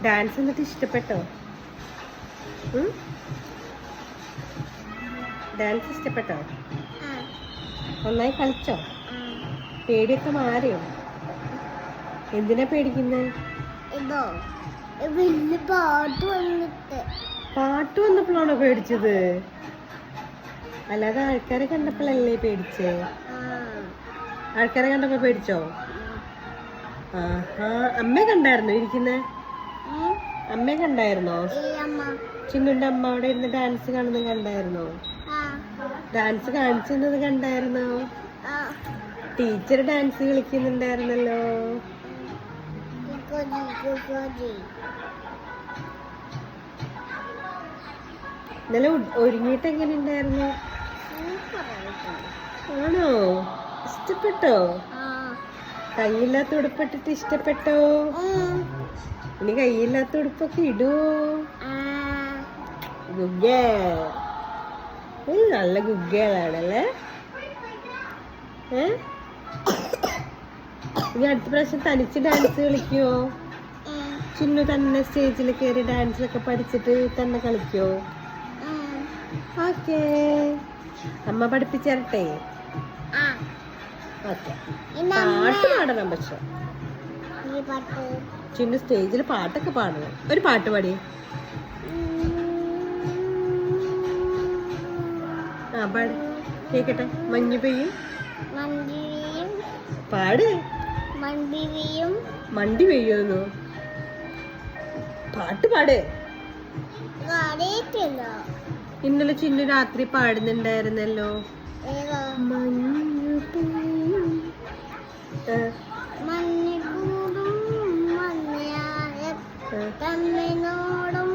Dance എന്നിട്ട് ഇഷ്ടപ്പെട്ടോ? Dance ഇഷ്ടപ്പെട്ടോ? നന്നായി കളിച്ചോ? പേടിയൊക്കെ മാറിയോ? എന്തിനാ പേടിക്കുന്നത്? പാട്ട് വന്നപ്പോഴാണോ പേടിച്ചത്? അല്ലാതെ ആൾക്കാരെ കണ്ടപ്പോഴല്ലേ പേടിച്ചേ? ആൾക്കാരെ കണ്ടപ്പോ പേടിച്ചോ? ആഹാ. അമ്മ കണ്ടായിരുന്നോ ഇരിക്കുന്നേ? അമ്മ കണ്ടായിരുന്നോ? ചിന്നുന്റെ അമ്മ അവിടെ ഇരുന്ന് ഡാൻസ് കാണുന്നത് കണ്ടായിരുന്നോ? ഡാൻസ് കാണിച്ചിരുന്നത് കണ്ടായിരുന്നോ? ടീച്ചർ ഡാൻസ് കളിക്കുന്നുണ്ടായിരുന്നല്ലോ. ഇന്നലെ ഒരുങ്ങിയിട്ട് എങ്ങനെ ഉണ്ടായിരുന്നു? ആണോ? ഇഷ്ടപ്പെട്ടോ? കൈയില്ലാത്ത ഉടുപ്പിട്ടിട്ട് ഇഷ്ടപ്പെട്ടോ? ഇനി കൈയില്ലാത്ത ഉടുപ്പൊക്കെ ഇടുവോ? ഗുഗ്ഗേ, നല്ല ഗുഗ്ഗകളാണല്ലേ. ഇനി അടുത്ത പ്രാവശ്യം തനിച്ച് ഡാൻസ് കളിക്കുവോ? ചിന്നു തന്നെ സ്റ്റേജിൽ കയറി ഡാൻസൊക്കെ പഠിച്ചിട്ട് തന്നെ കളിക്കുവോ? ഓക്കേ, അമ്മ പഠിപ്പിച്ചേരട്ടെ. ഓക്കെ, പാട്ട് പാടണം. പക്ഷെ ചിന്നു സ്റ്റേജിൽ പാട്ടൊക്കെ പാടണം. ഒരു പാട്ട് പാടി. പാട് കേക്കട്ടെ. മഞ്ഞ് പെയ്യും പാട്. മണ്ടി പെയ്യുന്നു. പാട്ട് പാട്. ഇന്നലെ ചിന്നു രാത്രി പാടുന്നുണ്ടായിരുന്നല്ലോ. തമ്മിനോടും